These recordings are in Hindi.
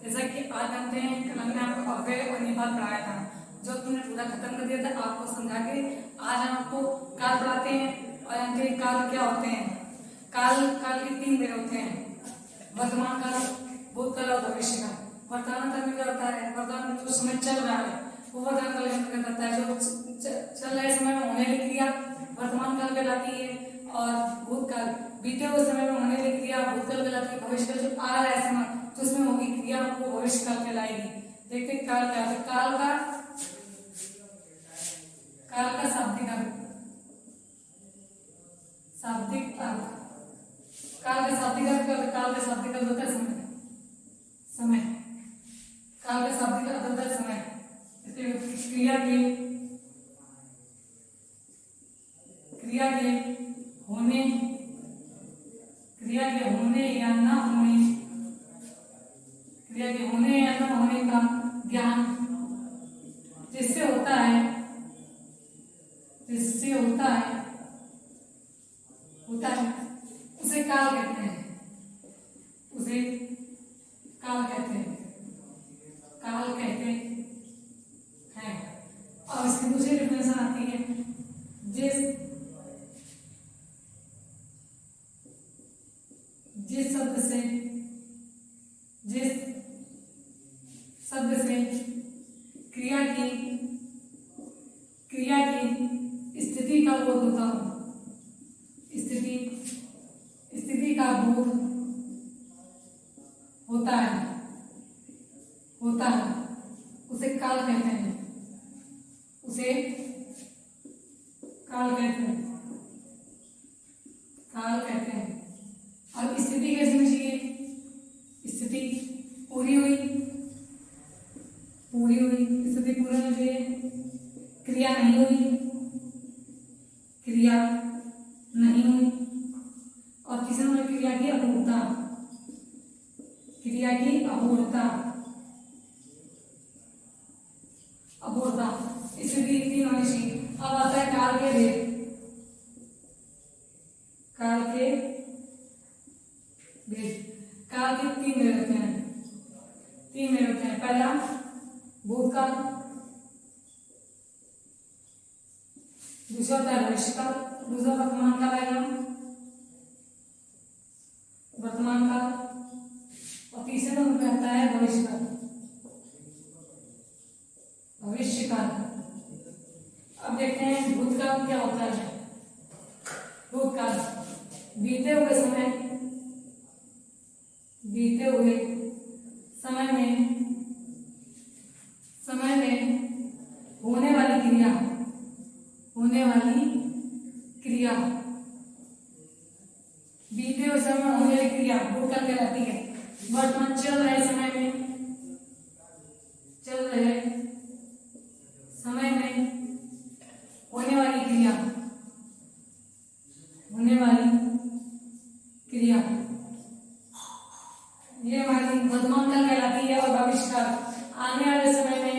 जैसा कि आज कल हमने आपको अव्यय और निपात पढ़ाया था, जो तुमने पूरा खत्म कर दिया था आपको समझा के। आज हम आपको काल पढ़ाते हैं और जानते हैं काल क्या होते हैं। काल काल के तीन मेरे होते हैं, वर्तमान काल, भूतकाल और भविष्य काल। वर्तमान काल में क्या होता है, वर्तमान में जो समय चल रहा है वो वर्तमान काल के अंतर्गत आता है। जो चल रहे समय में होने वाली क्रिया वर्तमान काल कहलाती है, और भूतकाल बीते हुए समय में होने वाली क्रिया भूतकाल कहलाती है। भविष्य काल जो आ रहा है समय तो उसमें होगी क्रिया आपको भविष्य काल कहलाएगी। देखते हैं काल क्या है। काल का शाब्दिक अर्थ, शाब्दिक अर्थ, काल का शाब्दिक अर्थ क्या होता है? काल का शाब्दिक अर्थ होता है समय, समय। काल का शाब्दिक अर्थ होता है समय। क्रिया के होने, क्रिया के होने या न होने, क्रिया के होने या न होने का ज्ञान जिससे होता है, जिससे होता है उसे काल कहते हैं, उसे काल कहते हैं, काल कहते हैं। और इसकी दूसरी डिफिनेशन आती है, जिस जिस शब्द से, जिस शब्द से क्रिया की स्थिति का बोध होता हो, स्थिति का बोध होता है उसे काल कहते हैं, उसे काल कहते हैं, काल कहते हैं। अब स्थिति कैसी होनी चाहिए? स्थिति पूरी हुई, स्थिति पूरी होनी चाहिए। क्रिया नहीं हुई, और तीसरा नंबर क्रिया की अपूर्णता, स्थिति तीन होनी चाहिए। अब आता है काल के भेद, काल के तीन भेद होते हैं, पहला भूतकाल, दूसरा होता है भविष्य काल, दूसरा वर्तमान काल आएगा, और तीसरे नंबर पे आता है भविष्य काल। अब देखते हैं भूतकाल क्या होता है। भूतकाल बीते हुए समय में होने वाली क्रिया, बीते हुए समय में होने वाली क्रिया भूतकाल कहलाती है। वर्तमान चल रहे समय में होने वाली क्रिया ये हमारी वर्तमान काल कहलाती है। और भविष्य काल आने वाले समय में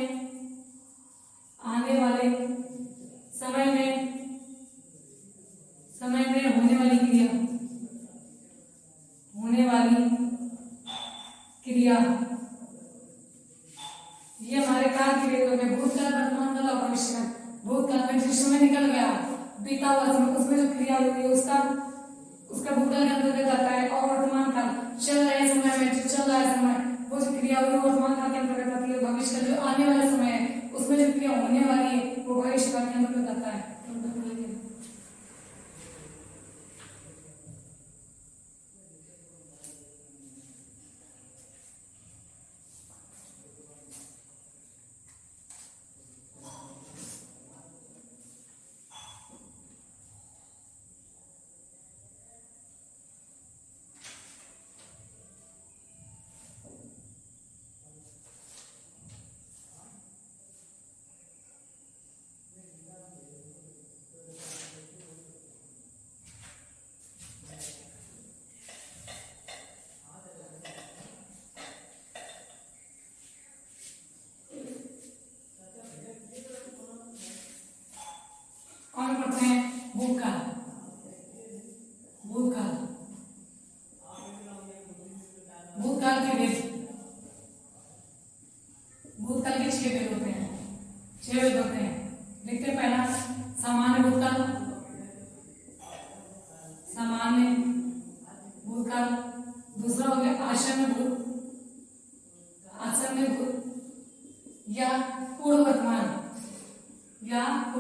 होने वाली क्रिया, ये हमारे काल के भेद हो गए, भूतकाल, वर्तमान काल और भविष्य काल। भूतकाल में जो समय निकल गया, बीता हुआ समय, उसमें जो क्रिया होती है उसका भूतकाल के अंतर्गत आता है। और वर्तमान काल चल रहे समय में जो चल रहा है समय, वो जो क्रिया होगी वर्तमान काल के अंतर्गत आती है। भविष्य का जो आने वाला समय है उसमें जो क्रिया होने वाली है वो भविष्य काल के अंतर्गत आता है।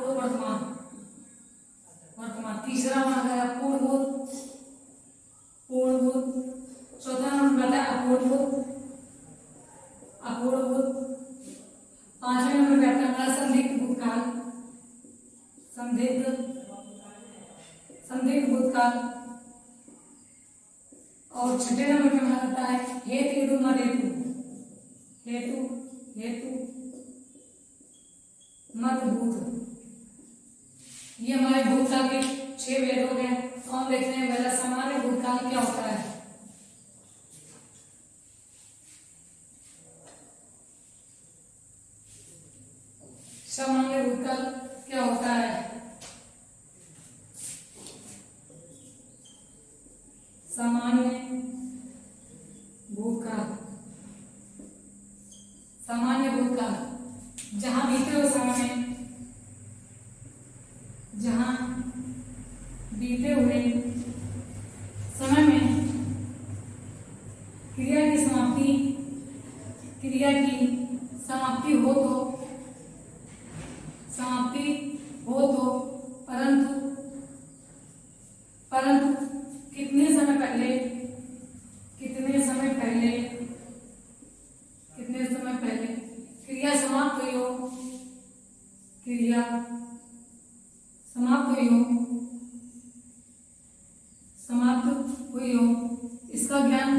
अपूर्व वर्तमान, वर्तमान। तीसरा मान गया पूर्वभूत, पूर्वभूत। चौथा नंबर आता है अपूर्वभूत, अपूर्वभूत। पांचवें नंबर पे आता है हमारा संदिग्ध भूतकाल, संदिग्ध, संदिग्ध भूतकाल। और छठे नंबर पे हमारा आता है हेतु मद हेतु, हेतु, हेतु मद भूत। ये हमारे भूतकाल के 6 भेद हो गए। तो हम देखते हैं पहला सामान्य भूतकाल क्या होता है। सामान्य भूतकाल क्या होता है? सामान्य भूतकाल, सामान्य भूतकाल जहां बीते हुए समय में, जहां बीते हुए समय में क्रिया की समाप्ति, क्रिया की समाप्ति हो तो, समाप्ति हो तो, परंतु परंतु कितने समय पहले, कितने समय पहले, कितने समय पहले क्रिया समाप्त हुई हो, क्रिया समाप्त हुई हो, समाप्त हुई हो, इसका ज्ञान,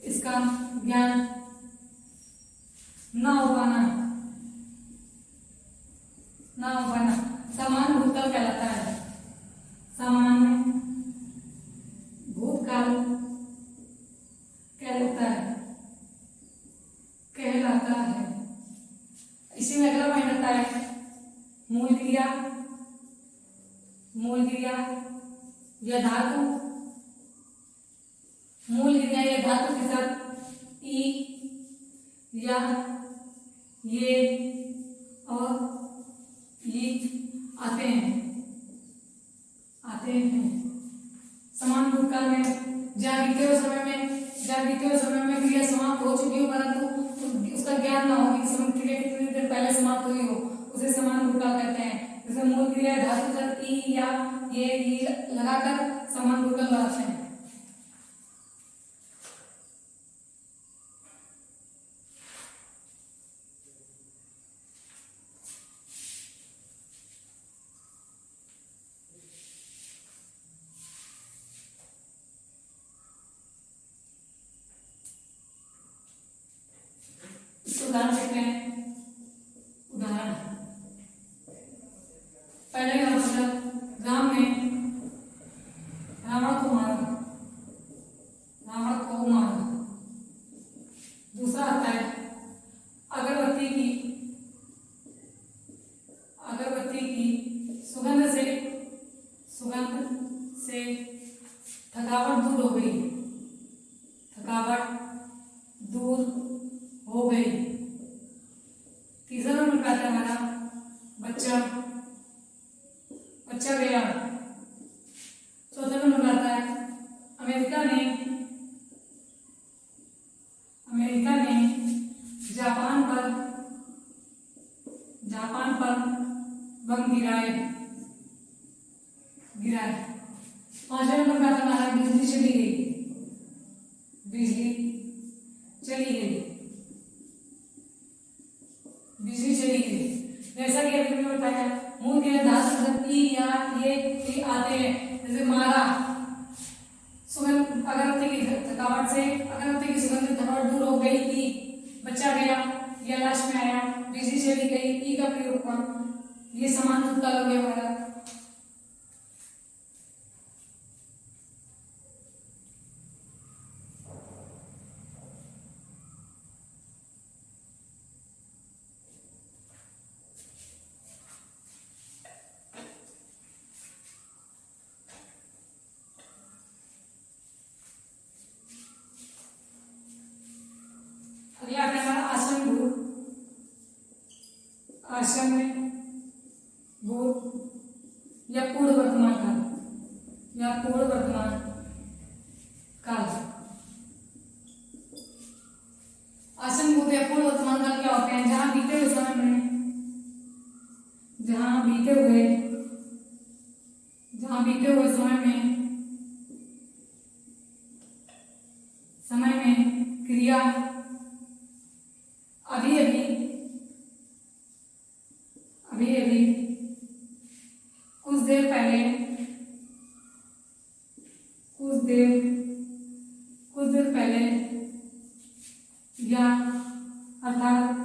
इसका ज्ञान ना हो पाना, ना हो पाना सामान्य भूतकाल कहलाता है। सामान्य भूतकाल कहलाता है, कहलाता है। इसी में अगला पॉइंट आता है मूल क्रिया, मूल क्रिया या धातु, मूल क्रिया या धातु के साथ ई या ये और ये आते हैं, आते हैं। समान भूतकाल में जहाँ बीते हुए समय में, जहाँ बीते हुए समय में क्रिया समाप्त हो चुकी हो परंतु उसका ज्ञान ना हो कि समय क्रिया कितनी देर पहले समाप्त हुई हो, उसे समान भूतकाल कहते हैं। जैसे मूल क्रिया धातु के साथ ई या ये लगाकर समान भूतकाल बनाते हैं। उदाहरण देखते हैं, उदाहरण पहले का मतलब राम ने रावण को मारा, रावण को मारा। दूसरा आता है अगरबत्ती की, अगरबत्ती की सुगंध से, सुगंध से थकावट दूर हो गई, थकावट दूर हो गई। तीसरा नंबर पे आता है हमारा बच्चा, बच्चा गया। चौथा नंबर आता है अमेरिका ने, अमेरिका ने जापान पर, जापान पर बम गिराए, गिराए। पांचवा नंबर पे आता है हमारा बिजली चली गई, बिजली चली गई, बिजली चली गई। जैसा कि अभी मैंने बताया मूल क्रिया धातु ई या ये आते हैं। जैसे मारा, सुगंध, अगरबत्ती की थकावट से, अगरबत्ती की सुगंध से थकावट दूर हो गई थी, बच्चा गया, या लास्ट में आया बिजली चली गई, ई का प्रयोग हुआ। ये समान भूतकाल हो गया हमारा। अगला आता है हमारा आसन भूत, आसन भूत या पूर्व वर्तमान काल, या पूर्व वर्तमान काल। आसन भूत या पूर्व वर्तमान काल क्या होते हैं? जहां बीते हुए समय में, बीते हुए समय में क्रिया अभी अभी कुछ देर पहले या अर्थात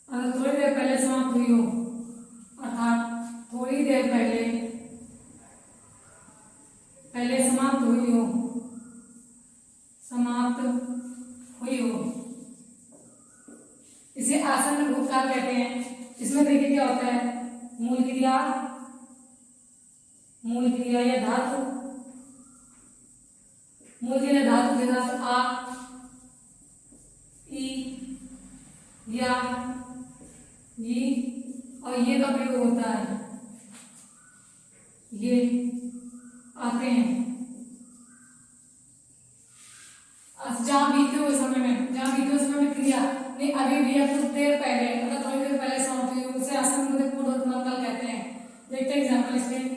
थोड़ी देर पहले समाप्त हुई हो, अर्थात थोड़ी देर पहले समाप्त हुई हो, इसे आसन्न भूतकाल कहते हैं। इसमें देखिए क्या होता है, मूल क्रिया या धातु, के साथ आ, ई या ई और ये का प्रयोग होता है, ये आते हैं। जहाँ बीते हुए समय में क्रिया नहीं अभी भी या कुछ देर पहले, अगर थोड़ी देर पहले समाप्त हुई उसे आसन्न भूतकाल कहते हैं। देखते हैं एग्जाम्पल इसमें।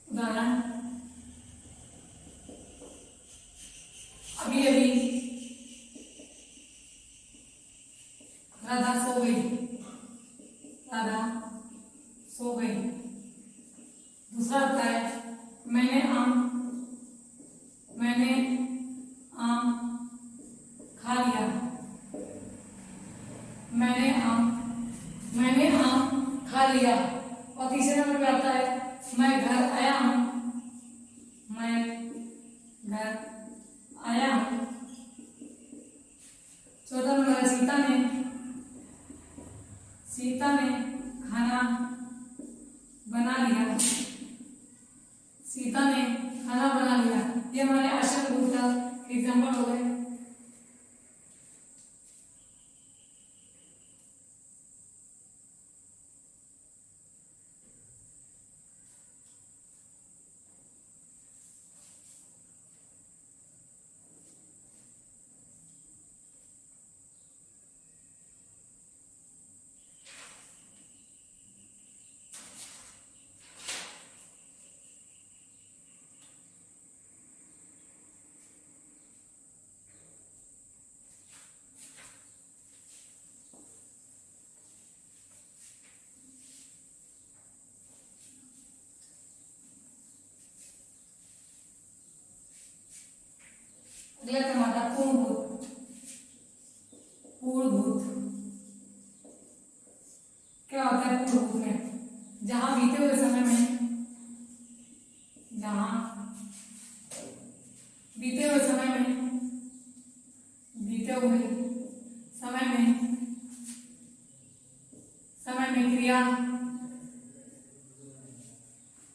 उदाहरण, अभी राधा सो गई। दूसरा होता है, मैंने आम खा लिया। मैंने आम खा लिया। और तीसरे नंबर पे आता है, मैं घर आया हूँ। चौथा नंबर है, सीता ने खाना बना लिया। ये हमारे आसन्न भूतकाल के एग्जाम्पल हो गए। अगला हमारा पूर्ण भूत क्या होता है? पूर्ण भूत में जहां बीते हुए समय में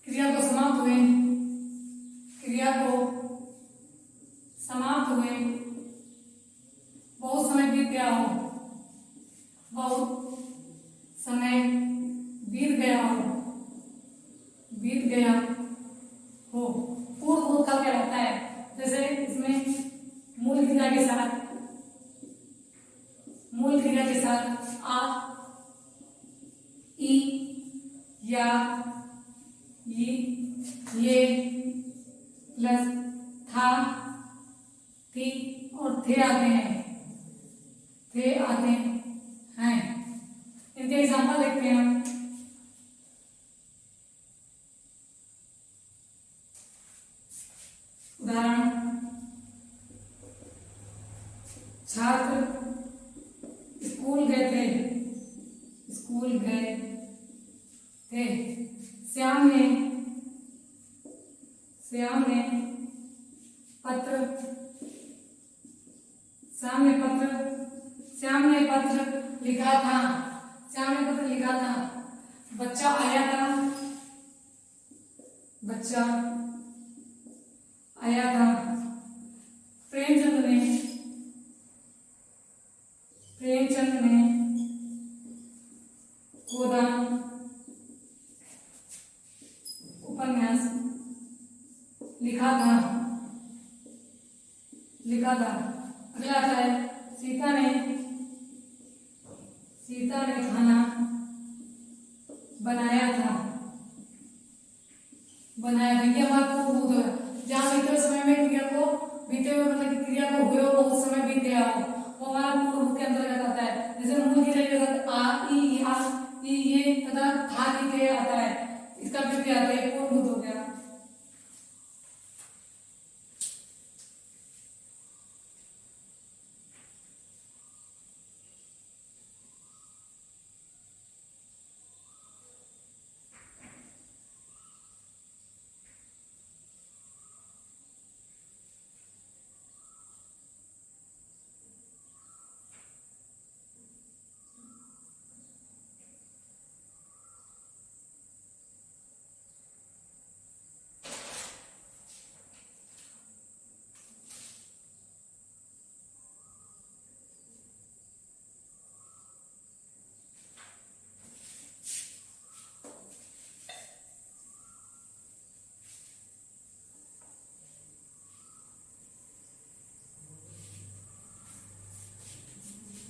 क्रिया को समाप्त हुए बहुत समय बीत गया हो, पूर्ण भूतकाल कहलाता है। जैसे इसमें मूल क्रिया के साथ आ, ई या ई, ये प्लस था, थी और थे आते हैं। इनके एग्जाम्पल देखते हैं हम। उदाहरण, छात्र स्कूल गए थे। श्याम ने पत्र लिखा था। बच्चा आया था। वाक्यांश लिखा था, लिखा था। अगला आता है सीता ने खाना बनाया था, बनाया था। ये हमारा पूर्व भूत है, जहाँ बीते समय में क्रिया को, बीते हुए मतलब कि क्रिया को हुए हो बहुत समय बीत गया हो, वो हमारा पूर्व भूत के अंतर्गत आता है। जैसे मूल क्रिया के साथ आ ई या ई ये तथा था की क्रिया आता है, इसका प्रक्रिया आता है पूर्व भूत हो गया।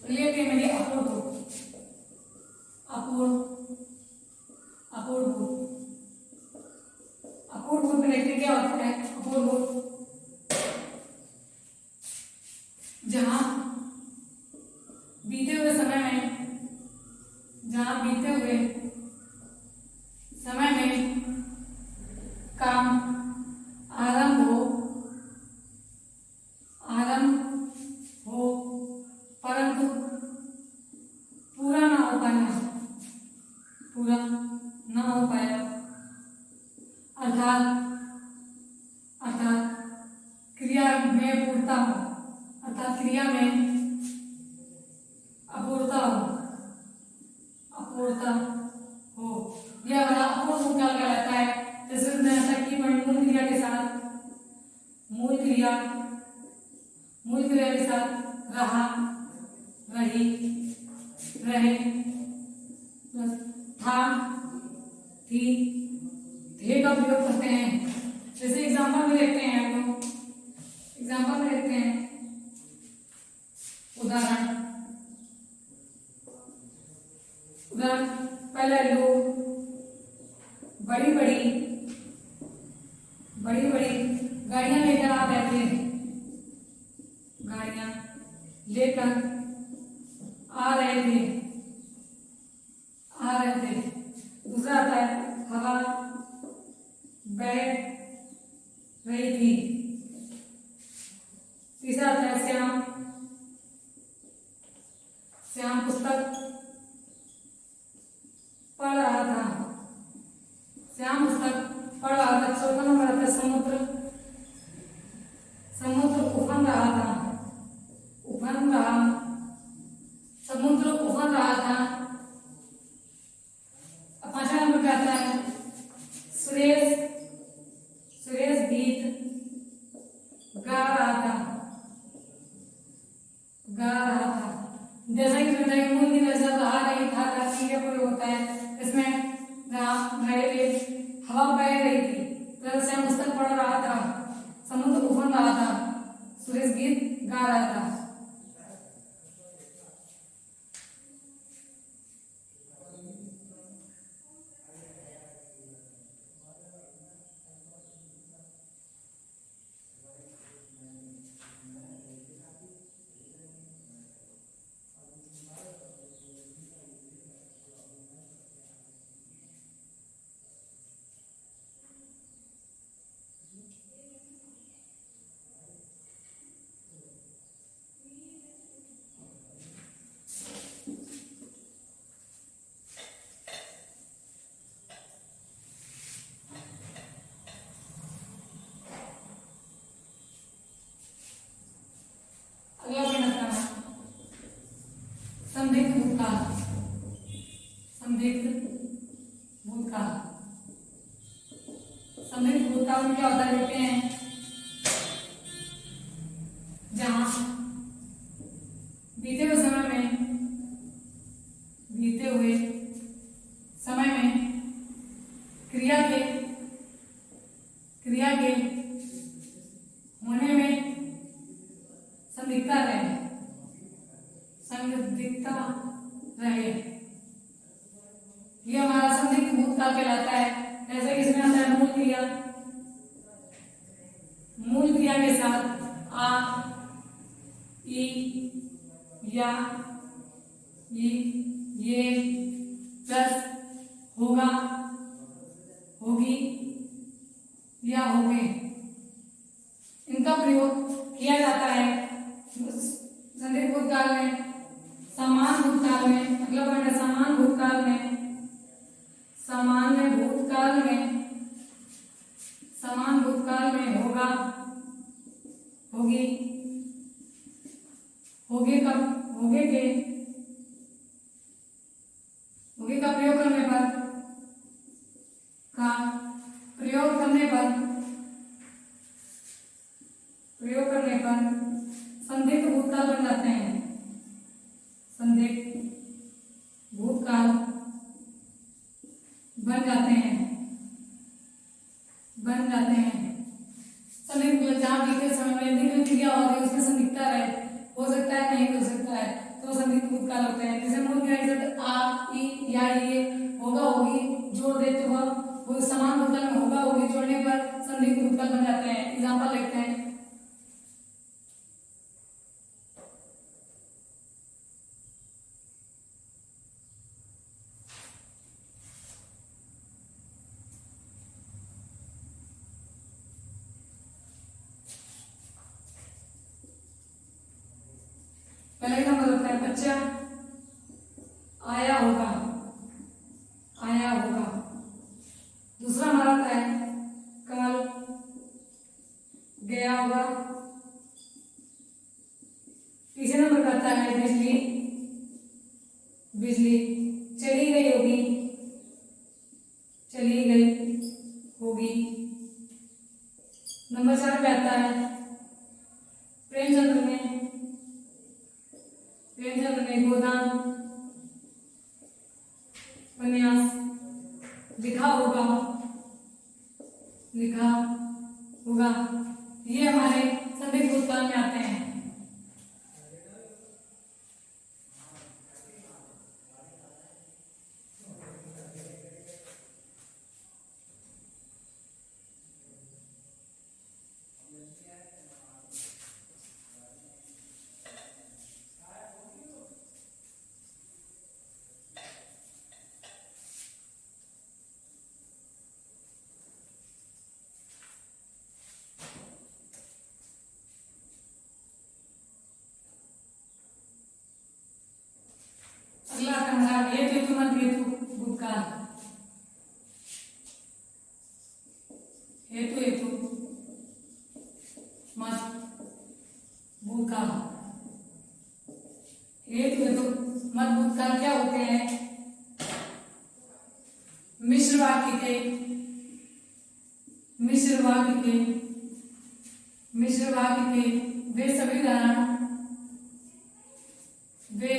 लेते हैं मेरी अपूर्ण भूत, अपूर्ण भूत में देखते क्या होता है। अपूर्ण भूत जहां बीते हुए समय में, जहां बीते हुए समय में काम आरंभ हो परंतु पूरा ना हो पाया, पूरा ना हो पाया, अर्थात क्रिया में पूर्णता हो, अर्थात क्रिया में अपूर्णता हो, यह हमारा अपूर्ण भूत काल कहलाता है। जैसे मैंने ऐसा कि मूल क्रिया के साथ, मूल क्रिया के साथ रहा, रही, रहे, था, थी, थे का प्रयोग करते हैं। जैसे एग्जाम्पल में देखते हैं हम लोग, एग्जाम्पल में देखते हैं उदाहरण पहले लोग बड़ी बड़ी गाड़ियां लेकर आ रहे थे, गाड़ियां लेकर आ रहे थे। दूसरा आता है हवा बह रही थी। तीसरा आता है श्याम पुस्तक पढ़ रहा था, श्याम पुस्तक पढ़ रहा था। चौथा नंबर आता है समुद्र उफन रहा था, समुद्र उफन रहा था। पांचवा नंबर पे आता है सुरेश गीत गा रहा था। जैसा कि बताया मूल की वजह रहा, रही, था, क्रिया प्रयोग होता है। इसमें हवा बह रही थी, श्याम पुस्तक पढ़ रहा था, समुद्र उफन रहा था, सुरेश गीत गा रहा था। संदिग्ध भूतकाल में क्या होता है देखते हैं, जहां बीते हुए समय में क्रिया के क्रिया के होने में संदिग्धता रहे, संदिग्धता रहे, ये हमारा संदिग्ध भूतकाल कहलाता है। जैसे इसमें आता है मूल क्रिया, मूल क्रिया के साथ आ, ई, या, ई, ये, प्लस होगा, होगी या होंगे, इनका प्रयोग किया जाता है संदिग्ध भूतकाल में। समान भूतकाल में मतलब है समान भूतकाल में, सामान्य भूतकाल में, समान भूतकाल में होगा, होगी, होगे का, होगे के, होगे का प्रयोग करने पर, का प्रयोग करने पर, प्रयोग करने पर संदिग्ध भूतकाल बन जाते हैं, संदिग्ध भूतकाल बन जाते हैं, बन जाते हैं। संदिग्ध जहाँ बीते समय में निम्न क्रिया हो रही उसमें संदिग्धता रहे, हो सकता है नहीं हो सकता है, तो संदिग्ध भूतकाल होते हैं। जैसे मूल क्रिया के साथ आ, ई, या, ये, होगा, होगी जोड़ दे तो वो समान भूतकाल में होगा, होगी जोड़ने पर संदिग्ध भूतकाल बन जाते हैं। एग्जाम्पल लिखते हैं, पहले नंबर होता है बच्चा आया होगा, आया होगा। दूसरा हमारा आता है कल गया होगा। तीसरे नंबर पर आता है बिजली, बिजली चली गई होगी, चली गई होगी। नंबर 4 पे आता है प्रेमचंद्र ने, प्रेमचंद्र ने गोदान उपन्यास लिखा होगा, लिखा होगा। ये हमारे संदिग्ध भूतकाल में आते हैं। अगला हमारा हेतु मत हेतु भूतकाल, हेतु हेतु मत भूतकाल। हेतु हेतु मत भूतकाल क्या होते हैं? मिश्र वाक्य के, मिश्र वाक्य के, मिश्र वाक्य के वे सभी उदाहरण, वे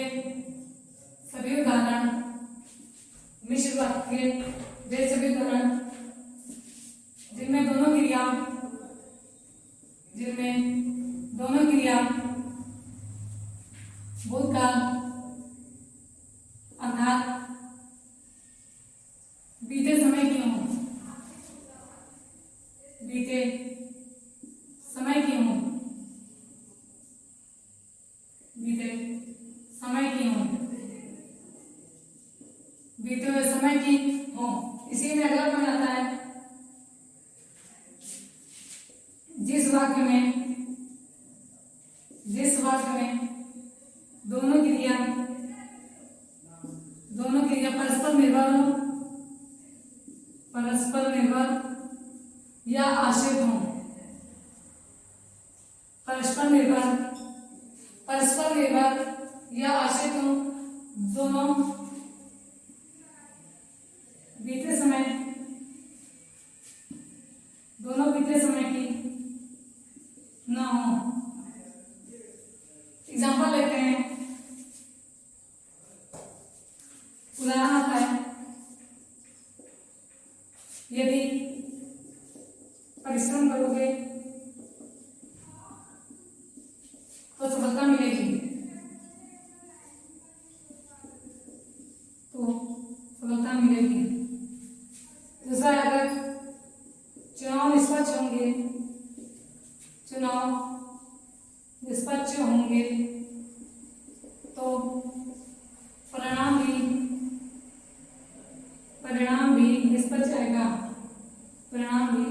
सभी उदाहरण, मिश्र वाक्य के वे सभी उदाहरण जिनमें दोनों क्रिया, जिनमें दोनों क्रिया भूतकाल अर्थात बीते समय की हों, बीते समय की हों, बीते समय की हों, बीते हुए समय की हों। इसी में अगला पॉइंट आता है जिस वाक्य में, जिस वाक्य में दोनों क्रिया, दोनों क्रिया परस्पर निर्भर हो, परस्पर निर्भर या आश्रित हो, परस्पर निर्भर, परस्पर निर्भर या आश्रित हो, दोनों बीते समय, दोनों बीते समय की ना हो। एग्जाम्पल लेते हैं, उदाहरण आता है यदि परिश्रम करोगे तो सफलता मिलेगी, तो सफलता मिलेगी। दूसरा, अगर चुनाव निष्पक्ष होंगे, चुनाव निष्पक्ष होंगे तो परिणाम भी निष्पक्ष आएगा, परिणाम भी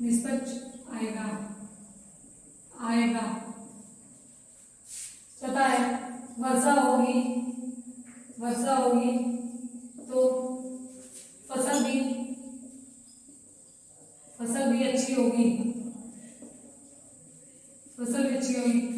निष्पक्ष आएगा। चौथा है, वर्षा होगी तो फसल भी अच्छी होगी, फसल भी अच्छी होगी।